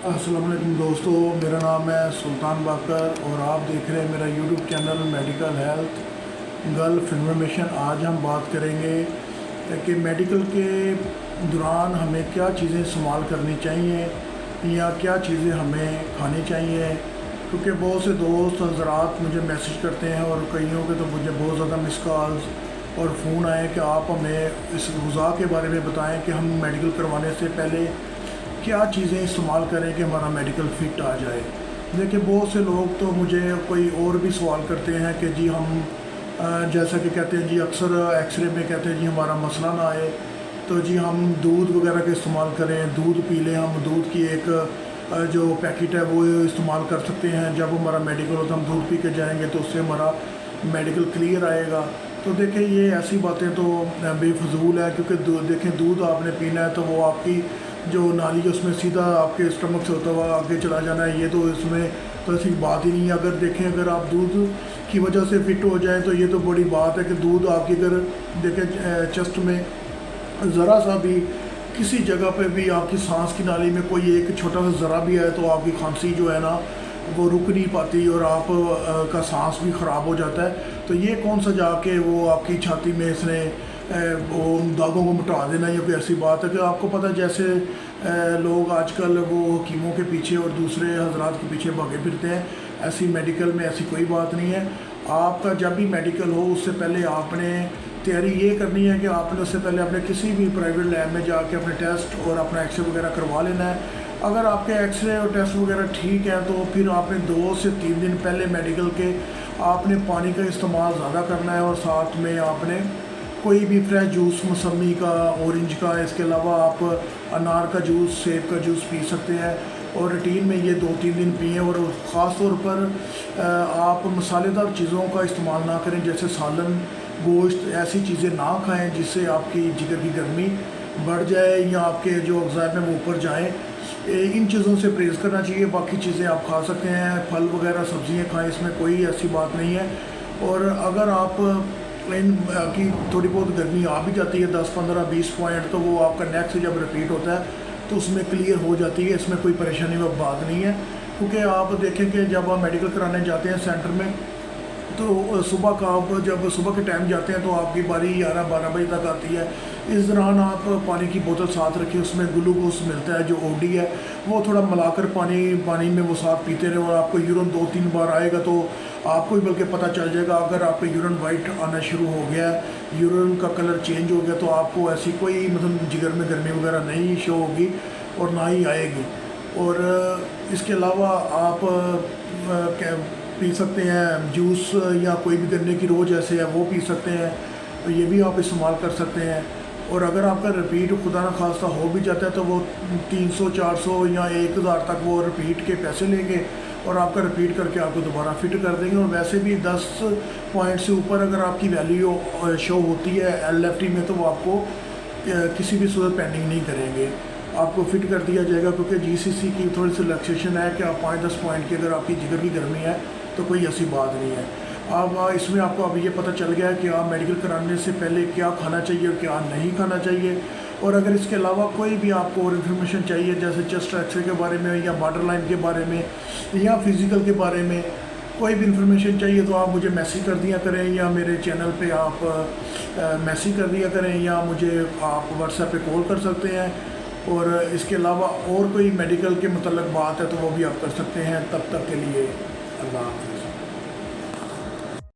अस्सलाम वालेकुम दोस्तों, मेरा नाम है सुल्तान बाकर और आप देख रहे हैं मेरा YouTube channel medical health gulf information. आज हम बात करेंगे कि मेडिकल के दौरान हमें क्या चीज़ें इस्तेमाल करनी चाहिए या क्या चीज़ें हमें खानी चाहिए, क्योंकि बहुत से दोस्त हज़रात मुझे मैसेज करते हैं और कईयों के तो मुझे बहुत ज़्यादा मिस कॉल्स और फ़ोन आए कि आप हमें इस ग़िज़ा के बारे में बताएं कि हम मेडिकल करवाने से पहले क्या चीज़ें इस्तेमाल करें कि हमारा मेडिकल फ़िट आ जाए। देखिए, बहुत से लोग तो मुझे कोई और भी सवाल करते हैं कि जी हम जैसा कि कहते हैं जी अक्सर एक्सरे में कहते हैं जी हमारा मसला ना आए तो जी हम दूध वगैरह का इस्तेमाल करें, दूध पी लें। हम दूध की एक जो पैकेट है वो इस्तेमाल कर सकते हैं। जब हमारा मेडिकल हो तो हम दूध पी के जाएंगे तो उससे हमारा मेडिकल क्लियर आएगा। तो देखें, ये ऐसी बातें तो बेफजूल है, क्योंकि देखें दूध आपने पीना है तो वो आपकी जो नाली है उसमें सीधा आपके स्टमक से होता हुआ आगे चला जाना है। ये तो इसमें तो ऐसी बात ही नहीं है। अगर देखें, अगर आप दूध की वजह से फ़िट हो जाए तो ये तो बड़ी बात है कि दूध आपकी अगर देखें चेस्ट में ज़रा सा भी किसी जगह पे भी आपकी सांस की नाली में कोई एक छोटा सा ज़रा भी है तो आपकी खांसी जो है ना वो रुक नहीं पाती और आप का सांस भी ख़राब हो जाता है। तो ये कौन सा जाके वो आपकी छाती में इसने वो दागों को मिटा देना, ये कोई ऐसी बात है कि आपको पता है जैसे लोग आजकल वो हकीमों के पीछे और दूसरे हजरात के पीछे भागे फिरते हैं। ऐसी मेडिकल में ऐसी कोई बात नहीं है। आपका जब भी मेडिकल हो उससे पहले आपने तैयारी ये करनी है कि आपने उससे पहले अपने किसी भी प्राइवेट लैब में जाके अपने टेस्ट और अपना एक्सरे वगैरह करवा लेना है। अगर आपके एक्सरे और टेस्ट वगैरह ठीक है तो फिर आपने 2 से 3 दिन पहले मेडिकल के आपने पानी का इस्तेमाल ज़्यादा करना है और साथ में आपने कोई भी फ्रेश जूस मौसमी का, ऑरेंज का, इसके अलावा आप अनार का जूस, सेब का जूस पी सकते हैं और रूटीन में ये 2-3 दिन पिएँ। और ख़ास तौर पर आप मसालेदार चीज़ों का इस्तेमाल ना करें, जैसे सालन, गोश्त, ऐसी चीज़ें ना खाएं जिससे आपकी जिगर की गर्मी बढ़ जाए या आपके जो अग़ज़ा में वो ऊपर जाएँ। इन चीज़ों से परहेज़ करना चाहिए। बाकी चीज़ें आप खा सकते हैं, फल वगैरह सब्ज़ियाँ खाएँ, इसमें कोई ऐसी बात नहीं है। और अगर आप की थोड़ी बहुत गर्मी आ भी जाती है 10, 15, 20 पॉइंट, तो वो आपका नेक्स्ट जब रिपीट होता है तो उसमें क्लियर हो जाती है। इसमें कोई परेशानी वाली बात नहीं है, क्योंकि आप देखें कि जब आप मेडिकल कराने जाते हैं सेंटर में तो सुबह का आप जब सुबह के टाइम जाते हैं तो आपकी बारी 11-12 बजे तक आती है। इस दौरान आप पानी की बोतल साथ रखें, उसमें ग्लूकोज मिलता है जो ओडी है वो थोड़ा मिलाकर पानी में वो साथ पीते रहे और आपको यूरिन 2-3 बार आएगा तो आपको ही बल्कि पता चल जाएगा। अगर आपका यूरिन वाइट आना शुरू हो गया है, यूरिन का कलर चेंज हो गया, तो आपको ऐसी कोई मतलब जिगर में गर्मी वगैरह नहीं शो होगी और ना ही आएगी। और इसके अलावा आप पी सकते हैं जूस या कोई भी गन्ने की रोज़ ऐसे है वो पी सकते हैं, तो ये भी आप इस्तेमाल कर सकते हैं। और अगर आपका रिपीट खुदा न खास्ता हो भी जाता है तो वो 300, 400 या 1000 तक वो रिपीट के पैसे लेंगे और आपका रिपीट करके आपको दोबारा फिट कर देंगे। और वैसे भी 10 पॉइंट से ऊपर अगर आपकी वैल्यू शो होती है LFT में तो वो आपको किसी भी सूरत पेंडिंग नहीं करेंगे, आपको फिट कर दिया जाएगा। क्योंकि GCC की थोड़ी सी रिलैक्सेशन है कि आप 5-10 पॉइंट की अगर आपकी जिगर की गर्मी है तो कोई ऐसी बात नहीं है। अब इसमें आपको अब ये पता चल गया है कि आप मेडिकल कराने से पहले क्या खाना चाहिए और क्या नहीं खाना चाहिए। और अगर इसके अलावा कोई भी आपको और इन्फॉर्मेशन चाहिए, जैसे चेस्ट एक्सरे के बारे में या बॉर्डर लाइन के बारे में या फिज़िकल के बारे में कोई भी इन्फॉर्मेशन चाहिए तो आप मुझे मैसेज कर दिया करें या मेरे चैनल पे आप मैसेज कर दिया करें या मुझे आप व्हाट्सएप पे कॉल कर सकते हैं। और इसके अलावा और कोई मेडिकल के मतलब बात है तो वो भी आप कर सकते हैं। तब तक के लिए अल्लाह हाफ़िज़।